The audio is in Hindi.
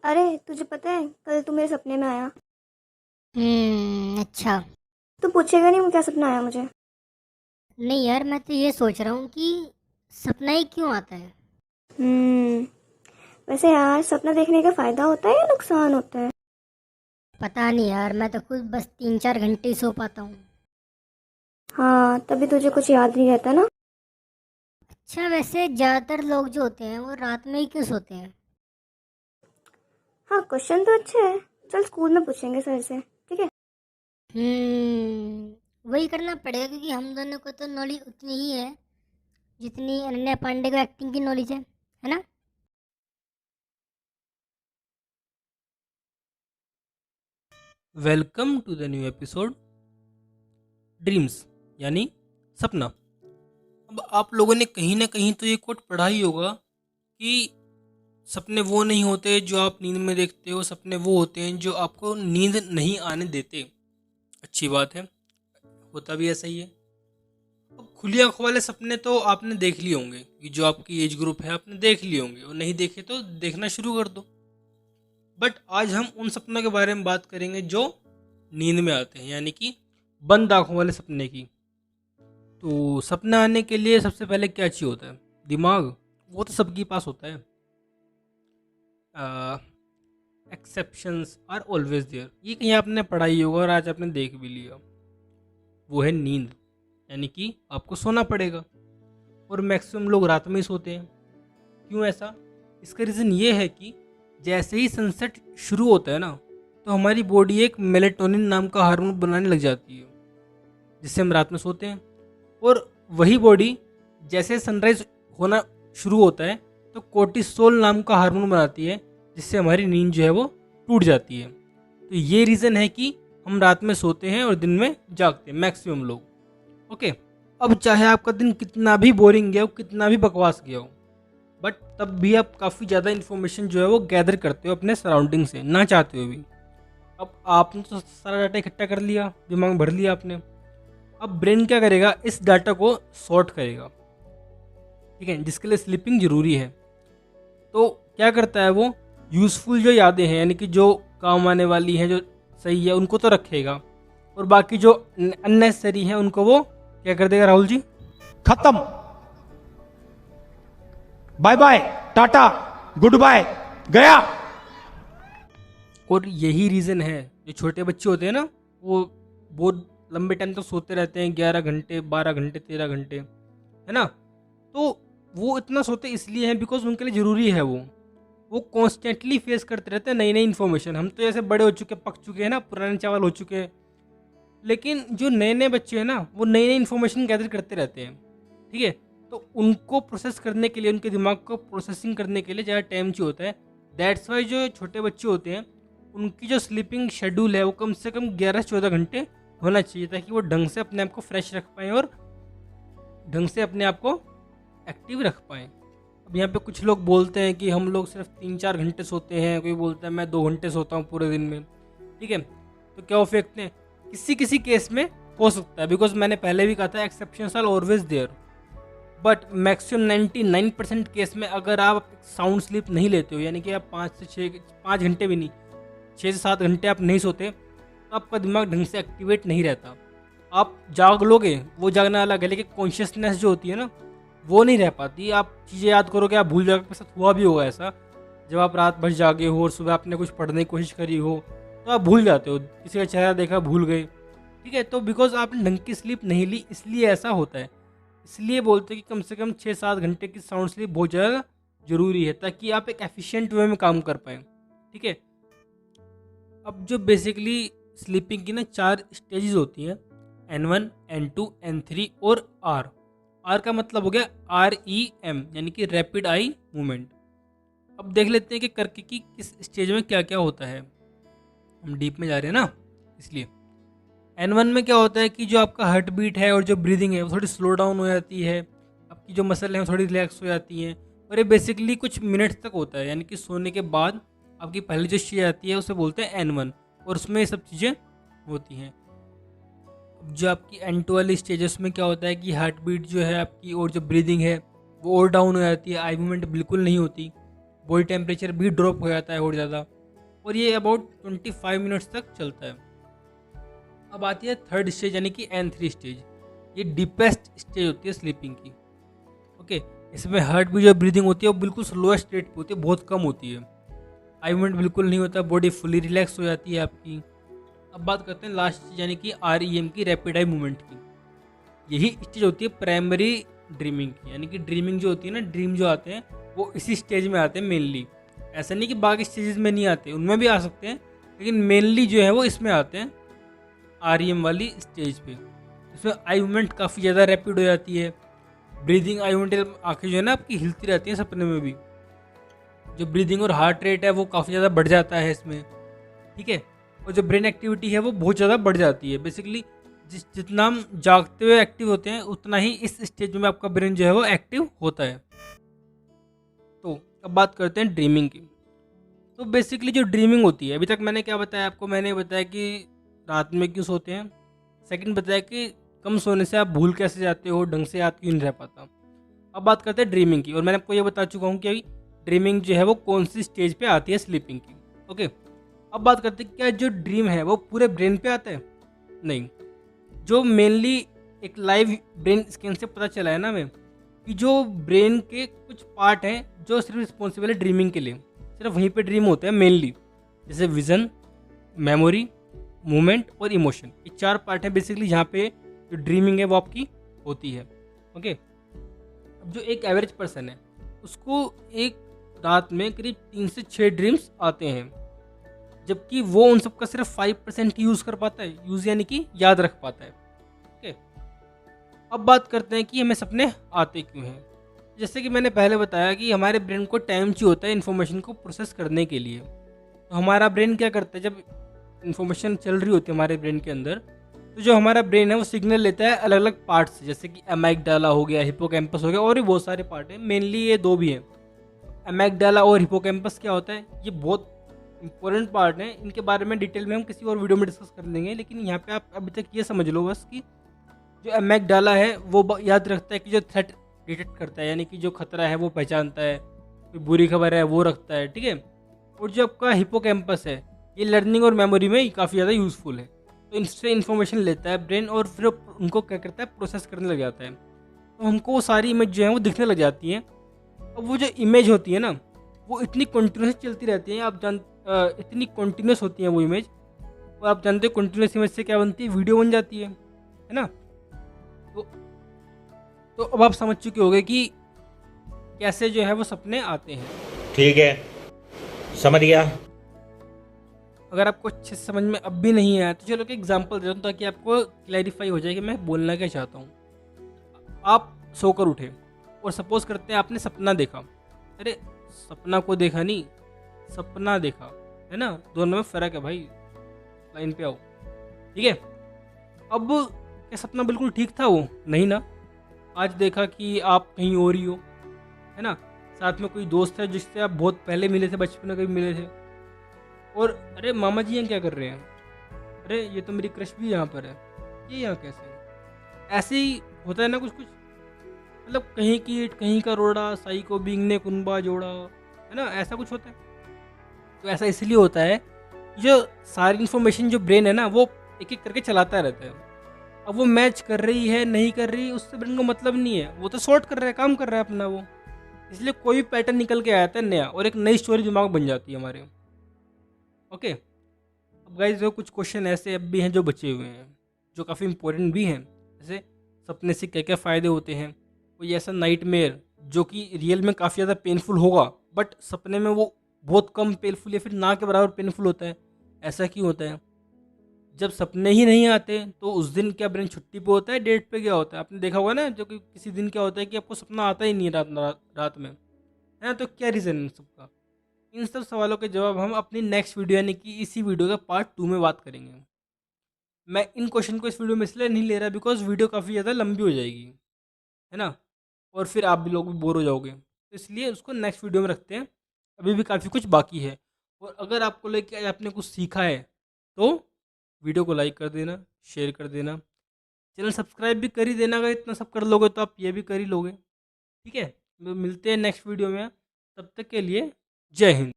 अरे तुझे पता है कल तू मेरे सपने में आया। अच्छा। तू पूछेगा नहीं क्या सपना आया मुझे। नहीं यार, मैं तो ये सोच रहा हूँ कि सपना ही क्यों आता है। हम्म वैसे यार सपना देखने का फायदा होता है या नुकसान होता है? पता नहीं यार, मैं तो खुद बस 3-4 घंटे ही सो पाता हूँ। हाँ तभी तुझे कुछ याद नहीं रहता ना। अच्छा, वैसे ज़्यादातर लोग जो होते हैं वो रात में ही क्यों सोते हैं? हाँ क्वेश्चन तो अच्छा है। चल स्कूल में पूछेंगे सर से, ठीक है। वही करना पड़ेगा क्योंकि हम दोनों को तो नॉलेज उतनी ही है जितनी अनन्या पांडे को एक्टिंग की नॉलेज है ना? Welcome to the new episode dreams यानी सपना। अब आप लोगों ने कहीं ना कहीं तो ये कोट पढ़ा ही होगा कि सपने वो नहीं होते जो आप नींद में देखते हो, सपने वो होते हैं जो आपको नींद नहीं आने देते। अच्छी बात है, होता भी ऐसा ही है। अब खुली आंखों वाले सपने तो आपने देख लिए होंगे कि जो आपकी एज ग्रुप है आपने देख लिए होंगे, और नहीं देखे तो देखना शुरू कर दो। बट आज हम उन सपनों के बारे में बात करेंगे जो नींद में आते हैं, यानी कि बंद आंखों वाले सपने की। तो सपना आने के लिए सबसे पहले क्या चाहिए होता है? दिमाग। वो तो सबके पास होता है। एक्सेप्शंस आर ऑलवेज देयर, ये कहीं आपने पढ़ा ही होगा और आज आपने देख भी लिया। वो है नींद, यानी कि आपको सोना पड़ेगा। और मैक्सिमम लोग रात में ही सोते हैं। क्यों ऐसा? इसका रीज़न ये है कि जैसे ही सनसेट शुरू होता है ना, तो हमारी बॉडी एक मेलेटोनिन नाम का हार्मोन बनाने लग जाती है, जिससे हम रात में सोते हैं। और वही बॉडी जैसे सनराइज होना शुरू होता है तो कोर्टिसोल नाम का हार्मोन बनाती है, जिससे हमारी नींद जो है वो टूट जाती है। तो ये रीज़न है कि हम रात में सोते हैं और दिन में जागते हैं मैक्सिमम लोग। ओके। अब चाहे आपका दिन कितना भी बोरिंग गया हो, कितना भी बकवास गया हो, बट तब भी आप काफ़ी ज़्यादा इन्फॉर्मेशन जो है वो गैदर करते हो अपने सराउंडिंग से, ना चाहते हुए भी। अब आपने तो सारा डाटा इकट्ठा कर लिया, दिमाग में भर लिया आपने। अब ब्रेन क्या करेगा? इस डाटा को सॉर्ट करेगा, ठीक है, जिसके लिए स्लीपिंग जरूरी है। तो क्या करता है वो? यूज़फुल जो यादें हैं, यानी कि जो काम आने वाली हैं, जो सही है, उनको तो रखेगा। और बाकी जो अननेसेसरी हैं उनको वो क्या कर देगा राहुल जी? खत्म। Bye bye, tata, goodbye, गया। और यही रीज़न है जो छोटे बच्चे होते हैं ना, वो बहुत लंबे टाइम तक सोते रहते हैं, 11 घंटे, 12 घंटे, 13 घंटे, है ना? तो वो इतना सोते इसलिए हैं बिकॉज उनके लिए ज़रूरी है। वो कॉन्स्टेंटली फेस करते रहते हैं नई नई इन्फॉर्मेशन। हम तो ऐसे बड़े हो चुके, पक चुके हैं ना, पुराने चावल हो चुके हैं। लेकिन जो नए नए बच्चे हैं ना, वो नई नई इन्फॉर्मेशन गैदर करते रहते हैं, ठीक है। तो उनको प्रोसेस करने के लिए, उनके दिमाग को प्रोसेसिंग करने के लिए ज़्यादा टाइम चाहिए होता है। दैट्स वाई जो छोटे बच्चे होते हैं उनकी जो स्लीपिंग शेड्यूल है वो कम से कम 11 से 14 घंटे होना चाहिए, ताकि वो ढंग से अपने आप को फ्रेश रख पाएँ और ढंग से अपने आप को एक्टिव रख पाएँ। अब यहाँ पे कुछ लोग बोलते हैं कि हम लोग सिर्फ 3-4 घंटे सोते हैं, कोई बोलता है मैं 2 घंटे सोता हूँ पूरे दिन में, ठीक है। तो क्या वो फेंकते हैं? किसी किसी केस में हो सकता है, बिकॉज मैंने पहले भी कहा था exceptions are always there. But maximum 99% case में अगर आप साउंड स्लीप नहीं लेते हो, यानी कि आप 5 से 6, 5 घंटे भी नहीं, 6 से 7 घंटे आप नहीं सोते, तो आपका दिमाग ढंग से एक्टिवेट नहीं रहता। आप जाग लोगे, वो जागना अलग है, लेकिन कॉन्शियसनेस जो होती है ना, वो नहीं रह पाती। आप चीज़ें याद करोगे, आप भूल जाओगे। आपके साथ हुआ भी होगा ऐसा, जब आप रात भर जागे हो और सुबह आपने कुछ पढ़ने की कोशिश करी हो, तो आप भूल जाते हो, किसी का चेहरा देखा भूल गए, ठीक है। तो बिकॉज आपने ढंग की स्लीप नहीं ली, इसलिए ऐसा होता है। इसलिए बोलते हैं कि कम से कम 6-7 घंटे की साउंड स्लीप बहुत ज़्यादा ज़रूरी है, ताकि आप एक एफिशिएंट वे में काम कर पाएँ, ठीक है। अब जो बेसिकली स्लीपिंग की ना 4 स्टेजेस होती हैं, N1, N2, N3 और R। आर का मतलब हो गया REM, यानी कि रैपिड आई मूवमेंट। अब देख लेते हैं कि करके कि किस स्टेज में क्या क्या होता है। हम डीप में जा रहे हैं ना, इसलिए N1 में क्या होता है कि जो आपका हार्ट बीट है और जो ब्रीदिंग है वो थोड़ी स्लो डाउन हो जाती है, आपकी जो मसल है वो थोड़ी रिलैक्स हो जाती हैं। और ये बेसिकली कुछ मिनट्स तक होता है, यानी कि सोने के बाद आपकी पहली जो चीज़ आती है उसे बोलते हैं N1, और उसमें ये सब चीज़ें होती हैं। अब जो आपकी N2 वाली स्टेजेस में क्या होता है कि हार्ट बीट जो है आपकी और जो ब्रीदिंग है वो और डाउन हो जाती है, आई मूवमेंट बिल्कुल नहीं होती। बॉडी टेम्परेचर भी ड्रॉप हो जाता है और ज़्यादा, और ये अबाउट 25 मिनट्स तक चलता है। अब आती है थर्ड स्टेज यानी कि N3 स्टेज। ये डीपेस्ट स्टेज होती है स्लीपिंग की। ओके, इसमें हार्ट भी जो ब्रीदिंग होती है वो बिल्कुल स्लोएस्ट रेट पे होती है, बहुत कम होती है। आई मूवमेंट बिल्कुल नहीं होता, बॉडी फुली रिलैक्स हो जाती है आपकी। अब बात करते हैं लास्ट स्टेज यानी कि REM की, रैपिड आई मूवमेंट की। यही स्टेज होती है प्राइमरी ड्रीमिंग की, यानी कि ड्रीमिंग जो होती है ना, ड्रीम जो आते हैं वो इसी स्टेज में आते हैं मेनली। ऐसा नहीं कि बाकी स्टेजेस में नहीं आते, उनमें भी आ सकते हैं, लेकिन मेनली जो है वो इसमें आते हैं REM वाली स्टेज पे। इसमें आई मूवमेंट काफ़ी ज़्यादा रैपिड हो जाती है, ब्रीदिंग आई मूवमेंट, आँखें जो है ना आपकी हिलती रहती हैं सपने में भी। जो ब्रीदिंग और हार्ट रेट है वो काफ़ी ज़्यादा बढ़ जाता है इसमें, ठीक है। और जो ब्रेन एक्टिविटी है वो बहुत ज़्यादा बढ़ जाती है। बेसिकली जितना हम जागते हुए एक्टिव होते हैं उतना ही इस स्टेज में आपका ब्रेन जो है वो एक्टिव होता है। तो अब बात करते हैं ड्रीमिंग की। तो बेसिकली जो ड्रीमिंग होती है, अभी तक मैंने क्या बताया आपको, मैंने बताया कि रात में क्यों सोते हैं, सेकंड बताया कि कम सोने से आप भूल कैसे जाते हो, ढंग से याद क्यों नहीं रह पाता। अब बात करते हैं ड्रीमिंग की, और मैंने आपको ये बता चुका हूँ कि ड्रीमिंग जो है वो कौन सी स्टेज पे आती है स्लीपिंग की। ओके, अब बात करते हैं क्या जो ड्रीम है वो पूरे ब्रेन पे आता है? नहीं, जो मेनली एक लाइव ब्रेन स्कैन से पता चला है ना हमें कि जो ब्रेन के कुछ पार्ट हैं जो सिर्फ रिस्पॉन्सिबल है ड्रीमिंग के लिए, सिर्फ वहीं पे ड्रीम होते हैं मेनली, जैसे विजन, मेमोरी, मूवमेंट और इमोशन। ये 4 पार्ट हैं बेसिकली जहाँ पे जो ड्रीमिंग है वो आपकी होती है। ओके, अब जो एक एवरेज पर्सन है उसको एक रात में करीब 3 से 6 ड्रीम्स आते हैं, जबकि वो उन सब का सिर्फ 5% यूज़ कर पाता है, यूज़ यानी कि याद रख पाता है। ओके, अब बात करते हैं कि हमें सपने आते क्यों हैं। जैसे कि मैंने पहले बताया कि हमारे ब्रेन को टाइम चाहिए होता है इन्फॉर्मेशन को प्रोसेस करने के लिए। तो हमारा ब्रेन क्या करता है, जब इन्फॉर्मेशन चल रही होती है हमारे ब्रेन के अंदर, तो जो हमारा ब्रेन है वो सिग्नल लेता है अलग अलग पार्ट से, जैसे कि एमाइगडाला हो गया, हिपोकैम्पस हो गया, और भी बहुत सारे पार्ट हैं, मेनली ये 2 भी हैं। एमाइगडाला और हिपोकैम्पस क्या होता है, ये बहुत इंपॉर्टेंट पार्ट हैं, इनके बारे में डिटेल में हम किसी और वीडियो में डिस्कस कर लेंगे। लेकिन यहाँ पे आप अभी तक ये समझ लो बस कि जो एमाइगडाला है वो याद रखता है कि जो थ्रेट डिटेक्ट करता है, यानी कि जो खतरा है वो पहचानता है, कोई बुरी खबर है वो रखता है, ठीक है। और जो आपका हिपोकैम्पस है ये लर्निंग और मेमोरी में काफ़ी ज़्यादा यूज़फुल है, तो इनसे इन्फॉर्मेशन लेता है ब्रेन और फिर उनको क्या करता है, प्रोसेस करने लग जाता है। तो हमको वो सारी इमेज जो है वो दिखने लग जाती हैं। अब वो जो इमेज होती है ना वो इतनी कंटिन्यूस चलती रहती है, आप इतनी कंटिन्यूस होती है वो इमेज, और आप जानते हो कंटिन्यूस इमेज से क्या बनती है, वीडियो बन जाती है ना। तो अब आप समझ चुके होंगे कि कैसे जो है वो सपने आते हैं। ठीक है, समझ गया। अगर आपको अच्छे से समझ में अब भी नहीं आया तो चलो एक एग्जांपल देता हूँ ताकि आपको क्लैरिफाई हो जाए कि मैं बोलना क्या चाहता हूँ। आप सोकर उठे और सपोज करते हैं आपने सपना देखा, अरे सपना को देखा नहीं, सपना देखा, है ना, दोनों में फ़र्क है भाई, लाइन पे आओ, ठीक है। अब क्या सपना बिल्कुल ठीक था वो? नहीं ना। आज देखा कि आप कहीं और ही हो, है ना, साथ में कोई दोस्त है जिससे आप बहुत पहले मिले थे, बचपन में कभी मिले थे, और अरे मामा जी यहाँ क्या कर रहे हैं, अरे ये तो मेरी क्रश भी यहाँ पर है, ये यहाँ कैसे है? ऐसे ही होता है ना कुछ कुछ, मतलब कहीं कीट कहीं का रोड़ा, साई को बींगने कुनबा जोड़ा, है ना, ऐसा कुछ होता है। तो ऐसा इसलिए होता है जो सारी इन्फॉर्मेशन जो ब्रेन है ना वो एक एक करके चलाता रहता है। अब वो मैच कर रही है नहीं कर रही उससे ब्रेन को मतलब नहीं है, वो तो सॉर्ट कर रहा है, काम कर रहा है अपना वो, इसलिए कोई भी पैटर्न निकल के आता है नया और एक नई स्टोरी दिमाग बन जाती है हमारे। ओके, अब गाइस जो कुछ क्वेश्चन ऐसे अब भी हैं जो बचे हुए हैं जो काफ़ी इंपॉर्टेंट भी हैं, जैसे सपने से क्या क्या फ़ायदे होते हैं, कोई ऐसा नाइटमेयर जो कि रियल में काफ़ी ज़्यादा पेनफुल होगा बट सपने में वो बहुत कम पेनफुल या फिर ना के बराबर पेनफुल होता है, ऐसा क्यों होता है? जब सपने ही नहीं आते तो उस दिन क्या ब्रेन छुट्टी पे होता है, डेट पे क्या होता है? आपने देखा होगा ना, जो कि किसी दिन क्या होता है कि आपको सपना आता ही नहीं है रात में, है ना। तो क्या रीज़न है इन सबका? इन सब सवालों के जवाब हम अपनी नेक्स्ट वीडियो यानी कि इसी वीडियो का पार्ट 2 में बात करेंगे। मैं इन क्वेश्चन को इस वीडियो में इसलिए नहीं ले रहा बिकॉज वीडियो काफ़ी ज़्यादा लंबी हो जाएगी, है ना, और फिर आप भी लोग भी बोर हो जाओगे, तो इसलिए उसको नेक्स्ट वीडियो में रखते हैं। अभी भी काफ़ी कुछ बाकी है, और अगर आपको लगे कि आपने कुछ सीखा है तो वीडियो को लाइक कर देना, शेयर कर देना, चैनल सब्सक्राइब भी कर ही देना। अगर इतना सब कर लोगे तो आप ये भी कर ही लोगे, ठीक है। मिलते हैं नेक्स्ट वीडियो में, तब तक के लिए जय हिंद।